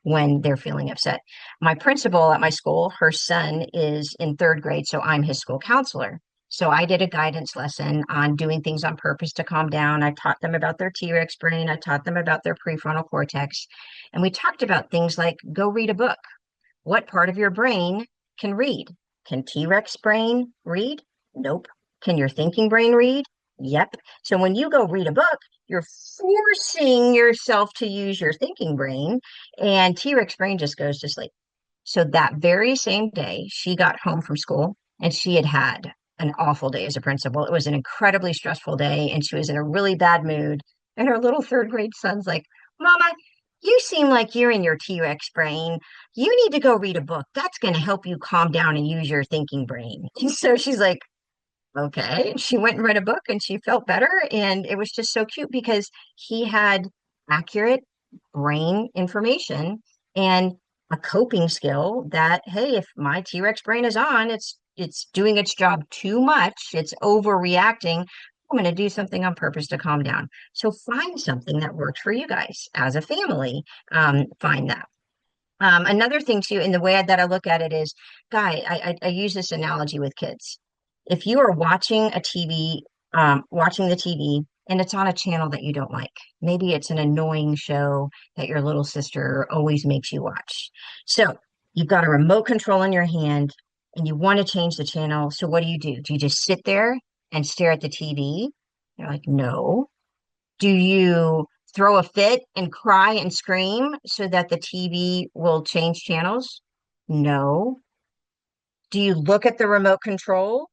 when they're feeling upset. My principal at my school, her son is in third grade, so I'm his school counselor. So I did a guidance lesson on doing things on purpose to calm down. I taught them about their T-Rex brain. I taught them about their prefrontal cortex. And we talked about things like go read a book. What part of your brain can read? Can T-Rex brain read? Nope. Can your thinking brain read? Yep. So when you go read a book, you're forcing yourself to use your thinking brain, and T-Rex brain just goes to sleep. So that very same day, she got home from school and she had had an awful day as a principal. It was an incredibly stressful day and she was in a really bad mood. And her little third grade son's like, Mama, you seem like you're in your T-Rex brain. You need to go read a book. That's going to help you calm down and use your thinking brain. And so she's like, okay. And she went and read a book and she felt better. And it was just so cute because he had accurate brain information and a coping skill that, hey, if my T-Rex brain is on, it's doing its job too much, it's overreacting. I'm going to do something on purpose to calm down. So find something that works for you guys as a family. Find that. Another thing too, in the way that I look at it is, Guy, I use this analogy with kids. If you are watching a TV, watching the TV, and it's on a channel that you don't like, maybe it's an annoying show that your little sister always makes you watch. So you've got a remote control in your hand, and you want to change the channel. So what do? Do you just sit there and stare at the TV? You're like, no. Do you throw a fit and cry and scream so that the TV will change channels? No. Do you look at the remote control?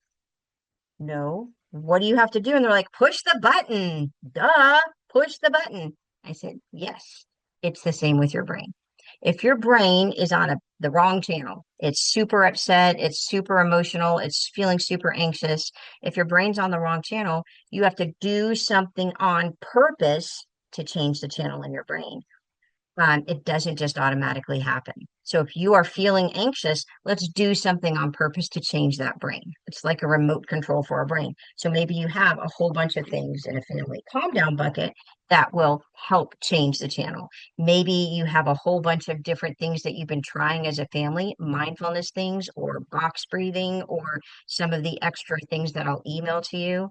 No. What do you have to do? And they're like, push the button. Duh, push the button. I said, yes, it's the same with your brain. If your brain is on the wrong channel, it's super upset, it's super emotional, it's feeling super anxious. If your brain's on the wrong channel, you have to do something on purpose to change the channel in your brain. It doesn't just automatically happen. So if you are feeling anxious, let's do something on purpose to change that brain. It's like a remote control for a brain. So maybe you have a whole bunch of things in a family calm down bucket that will help change the channel. Maybe you have a whole bunch of different things that you've been trying as a family, mindfulness things or box breathing or some of the extra things that I'll email to you.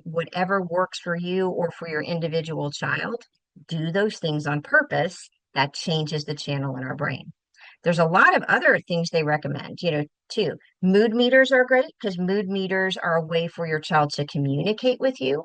Whatever works for you or for your individual child, do those things on purpose that changes the channel in our brain. There's a lot of other things they recommend, too. Mood meters are great because mood meters are a way for your child to communicate with you.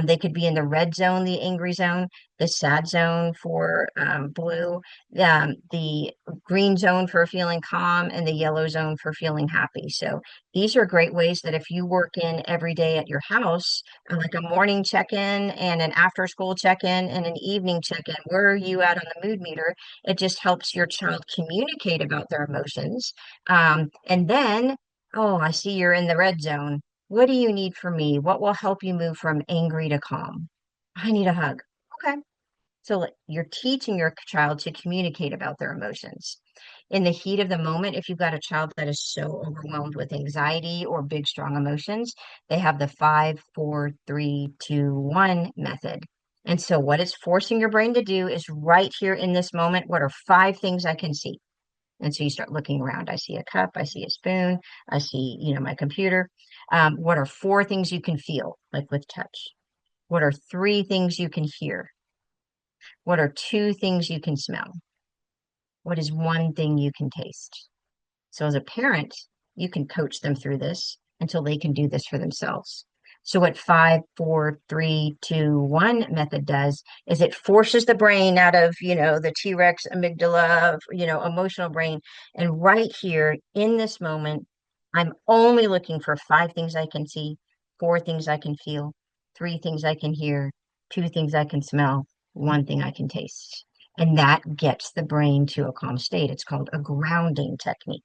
They could be in the red zone, the angry zone, the sad zone for blue, the green zone for feeling calm, and the yellow zone for feeling happy. So these are great ways that if you work in every day at your house, like a morning check-in and an after-school check-in and an evening check-in, where are you at on the mood meter? It just helps your child communicate about their emotions. And then, oh, I see you're in the red zone. What do you need from me? What will help you move from angry to calm? I need a hug. Okay. So you're teaching your child to communicate about their emotions. In the heat of the moment, if you've got a child that is so overwhelmed with anxiety or big, strong emotions, they have the 5, 4, 3, 2, 1 method. And so, what it's forcing your brain to do is right here in this moment, what are 5 things I can see? And so you start looking around. I see a cup, I see a spoon, I see, my computer. What are 4 things you can feel, like with touch? What are 3 things you can hear? What are 2 things you can smell? What is 1 thing you can taste? So as a parent, you can coach them through this until they can do this for themselves. So what 5, 4, 3, 2, 1 method does is it forces the brain out of, the T-Rex amygdala, emotional brain. And right here in this moment, I'm only looking for 5 things I can see, 4 things I can feel, 3 things I can hear, 2 things I can smell, 1 thing I can taste. And that gets the brain to a calm state. It's called a grounding technique.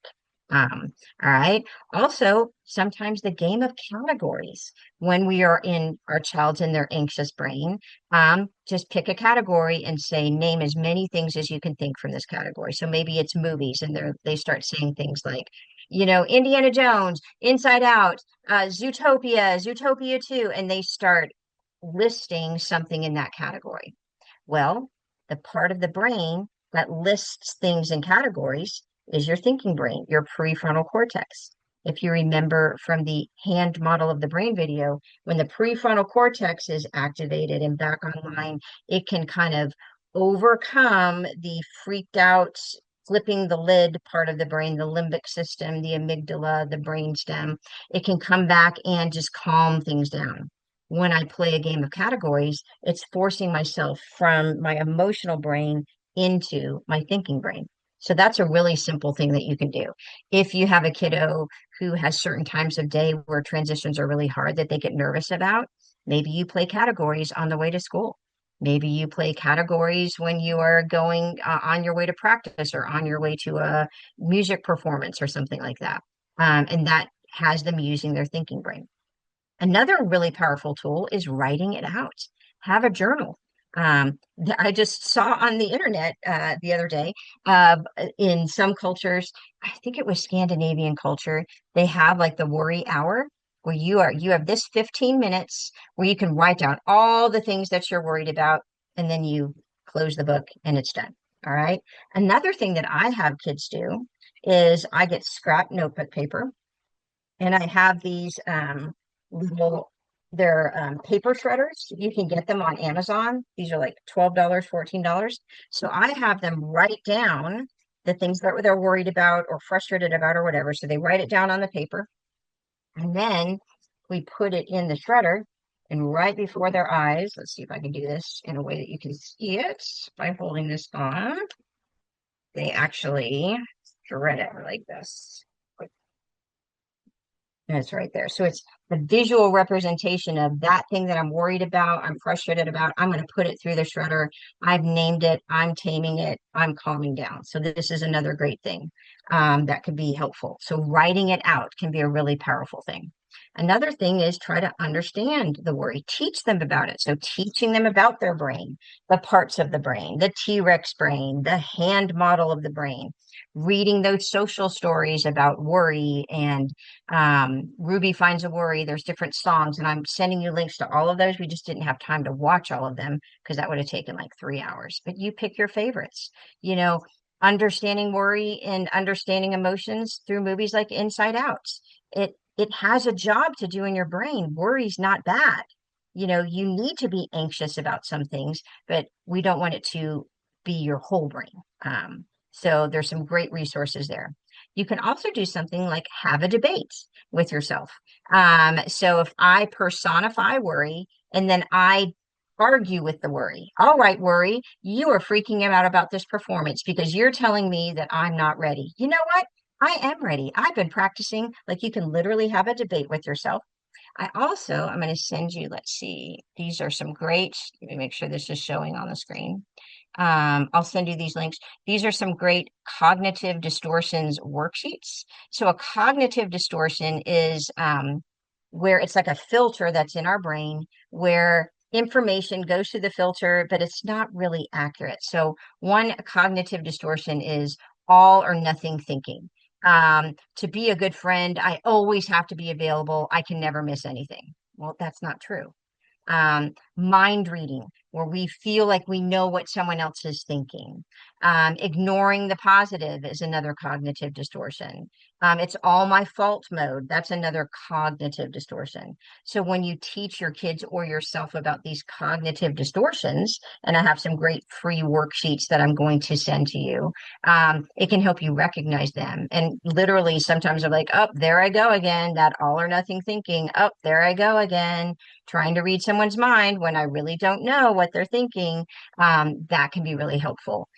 All right. Also, sometimes the game of categories when we are in our child's in their anxious brain, just pick a category and say, name as many things as you can think from this category. So maybe it's movies, and they start saying things like, Indiana Jones, Inside Out, Zootopia, Zootopia 2, and they start listing something in that category. Well, the part of the brain that lists things in categories is your thinking brain, your prefrontal cortex. If you remember from the hand model of the brain video, when the prefrontal cortex is activated and back online, it can kind of overcome the freaked out, flipping the lid part of the brain, the limbic system, the amygdala, the brainstem. It can come back and just calm things down. When I play a game of categories, it's forcing myself from my emotional brain into my thinking brain. So that's a really simple thing that you can do. If you have a kiddo who has certain times of day where transitions are really hard that they get nervous about, maybe you play categories on the way to school. Maybe you play categories when you are going on your way to practice or on your way to a music performance or something like that. And that has them using their thinking brain. Another really powerful tool is writing it out. Have a journal. I just saw on the internet the other day, in some cultures, I think it was Scandinavian culture, they have like the worry hour where you have this 15 minutes where you can write down all the things that you're worried about, and then you close the book and it's done. All right. Another thing that I have kids do is I get scrap notebook paper and I have these little, they're paper shredders. You can get them on Amazon. These are like $12, $14. So I have them write down the things that they're worried about or frustrated about or whatever. So they write it down on the paper, and then we put it in the shredder. And right before their eyes, let's see if I can do this in a way that you can see it by holding this on. They actually shred it like this. And it's right there. So it's the visual representation of that thing that I'm worried about, I'm frustrated about. I'm going to put it through the shredder. I've named it, I'm taming it, I'm calming down. So this is another great thing that could be helpful. So writing it out can be a really powerful thing. Another thing is try to understand the worry, teach them about it. So teaching them about their brain, the parts of the brain, the T-Rex brain, the hand model of the brain, reading those social stories about worry and Ruby Finds a Worry. There's different songs, and I'm sending you links to all of those. We just didn't have time to watch all of them because that would have taken like 3 hours. But you pick your favorites. You know, understanding worry and understanding emotions through movies like Inside Out. It has a job to do in your brain. Worry's not bad. You need to be anxious about some things, but we don't want it to be your whole brain. So there's some great resources there. You can also do something like have a debate with yourself. So if I personify worry and then I argue with the worry, all right, worry, you are freaking out about this performance because you're telling me that I'm not ready. You know what? I am ready. I've been practicing. Like you can literally have a debate with yourself. I'm going to send you, let's see, these are some great, let me make sure this is showing on the screen. I'll send you these links. These are some great cognitive distortions worksheets. So a cognitive distortion is where it's like a filter that's in our brain where information goes through the filter, but it's not really accurate. So one cognitive distortion is all or nothing thinking. To be a good friend, I always have to be available. I can never miss anything. Well, that's not true. Mind reading, where we feel like we know what someone else is thinking. Ignoring the positive is another cognitive distortion. It's all my fault mode. That's another cognitive distortion. So when you teach your kids or yourself about these cognitive distortions, and I have some great free worksheets that I'm going to send to you, it can help you recognize them. And literally, sometimes I'm like, oh, there I go again, that all or nothing thinking. Oh, there I go again, trying to read someone's mind when I really don't know what they're thinking. That can be really helpful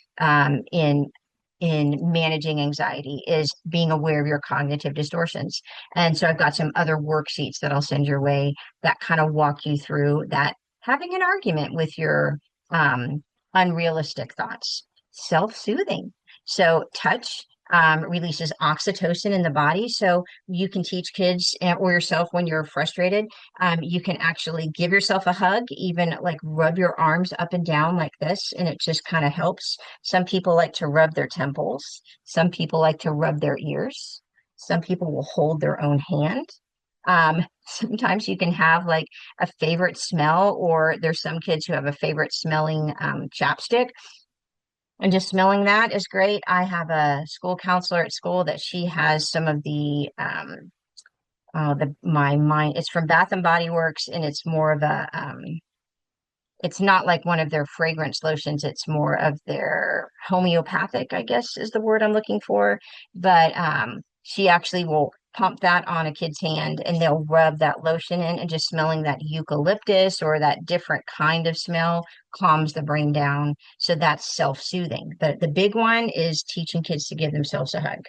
in managing anxiety, is being aware of your cognitive distortions. And so I've got some other worksheets that I'll send your way that kind of walk you through that, having an argument with your unrealistic thoughts. Self-soothing. So touch releases oxytocin in the body. So you can teach kids or yourself, when you're frustrated, you can actually give yourself a hug, even like rub your arms up and down like this, and it just kind of helps. Some people like to rub their temples. Some people like to rub their ears. Some people will hold their own hand. Sometimes you can have like a favorite smell, or there's some kids who have a favorite smelling chapstick. And just smelling that is great. I have a school counselor at school that she has some of the my mind. It's from Bath and Body Works, and it's more of a it's not like one of their fragrance lotions. It's more of their homeopathic, I guess is the word I'm looking for. But she actually will pump that on a kid's hand, and they'll rub that lotion in, and just smelling that eucalyptus or that different kind of smell calms the brain down. So that's self-soothing. The big one is teaching kids to give themselves a hug.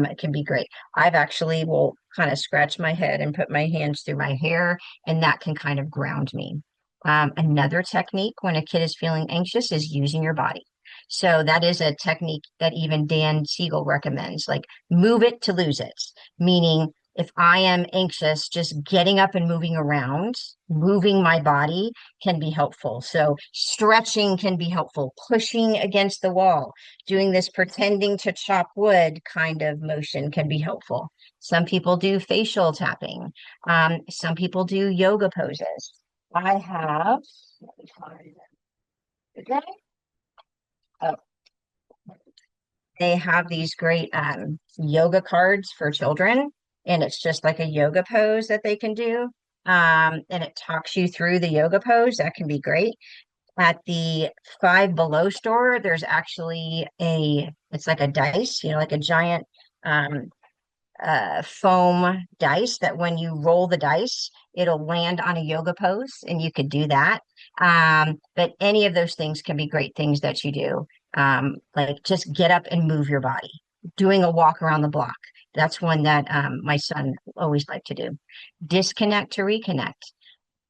It can be great. I've actually will kind of scratch my head and put my hands through my hair, and that can kind of ground me. Another technique when a kid is feeling anxious is using your body. So that is a technique that even Dan Siegel recommends, like move it to lose it. Meaning, if I am anxious, just getting up and moving around, moving my body can be helpful. So stretching can be helpful, pushing against the wall, doing this pretending to chop wood kind of motion can be helpful. Some people do facial tapping. Some people do yoga poses. I have, let me find it. Okay. Oh, they have these great yoga cards for children, and it's just like a yoga pose that they can do. And it talks you through the yoga pose. That can be great. At the Five Below store, there's actually it's like a dice, like a giant um, foam dice that when you roll the dice, it'll land on a yoga pose, and you could do that. But any of those things can be great things that you do. Like just get up and move your body, doing a walk around the block. That's one that my son always liked to do. Disconnect to reconnect.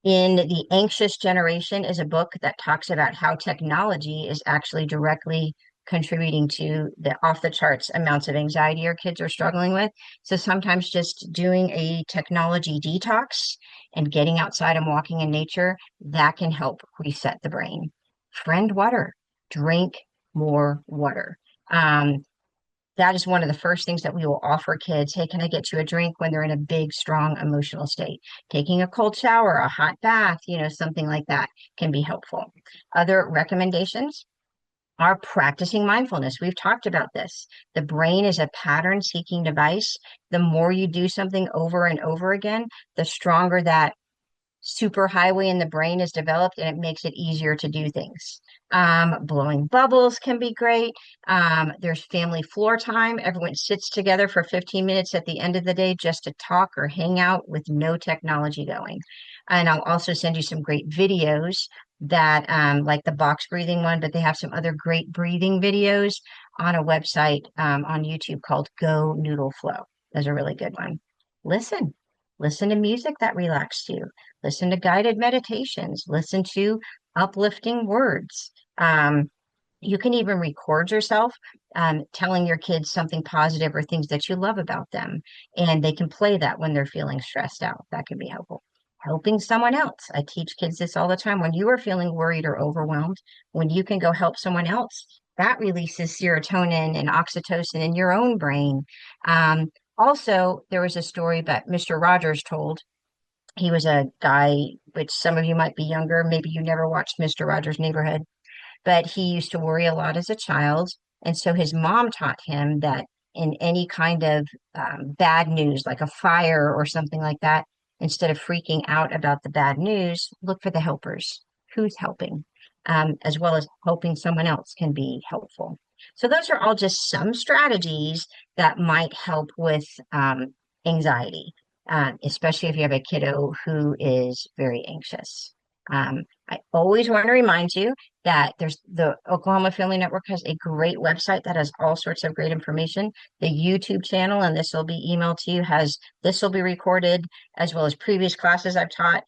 In The Anxious Generation is a book that talks about how technology is actually directly contributing to the off the charts amounts of anxiety our kids are struggling with. So sometimes just doing a technology detox and getting outside and walking in nature, that can help reset the brain. Friend water, drink more water. That is one of the first things that we will offer kids. Hey, can I get you a drink when they're in a big, strong emotional state? Taking a cold shower, a hot bath, something like that can be helpful. Other recommendations are practicing mindfulness. We've talked about this. The brain is a pattern seeking device. The more you do something over and over again, the stronger that superhighway in the brain is developed, and it makes it easier to do things. Blowing bubbles can be great. There's family floor time. Everyone sits together for 15 minutes at the end of the day just to talk or hang out with no technology going. And I'll also send you some great videos that, like the box breathing one, but they have some other great breathing videos on a website on YouTube called Go Noodle Flow. That's a really good one. Listen. Listen to music that relaxes you. Listen to guided meditations. Listen to uplifting words. You can even record yourself telling your kids something positive or things that you love about them. And they can play that when they're feeling stressed out. That can be helpful. helping someone else. I teach kids this all the time. When you are feeling worried or overwhelmed, when you can go help someone else, that releases serotonin and oxytocin in your own brain. Also, there was a story that Mr. Rogers told. He was a guy, which some of you might be younger. Maybe you never watched Mr. Rogers' Neighborhood, but he used to worry a lot as a child. And so his mom taught him that in any kind of bad news, like a fire or something like that, instead of freaking out about the bad news, look for the helpers. Who's helping? As well as hoping someone else can be helpful. So those are all just some strategies that might help with anxiety, especially if you have a kiddo who is very anxious. I always want to remind you that there's the Oklahoma Family Network has a great website that has all sorts of great information. The YouTube channel, and this will be emailed to you, has this will be recorded as well as previous classes I've taught,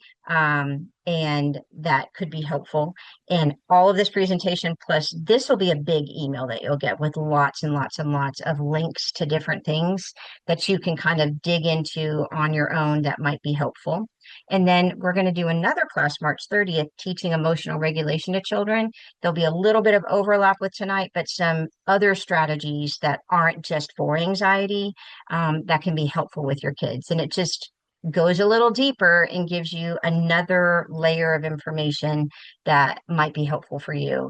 and that could be helpful. And all of this presentation, plus this will be a big email that you'll get with lots and lots and lots of links to different things that you can kind of dig into on your own that might be helpful. And then we're going to do another class March 30th, teaching emotional regulation to children. There'll be a little bit of overlap with tonight, but some other strategies that aren't just for anxiety, that can be helpful with your kids. And it just goes a little deeper and gives you another layer of information that might be helpful for you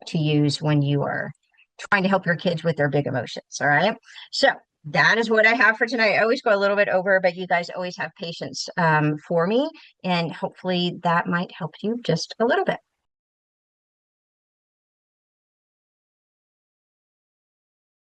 to use when you are trying to help your kids with their big emotions. All right. So that is what I have for tonight. I always go a little bit over, but you guys always have patience for me. And hopefully that might help you just a little bit.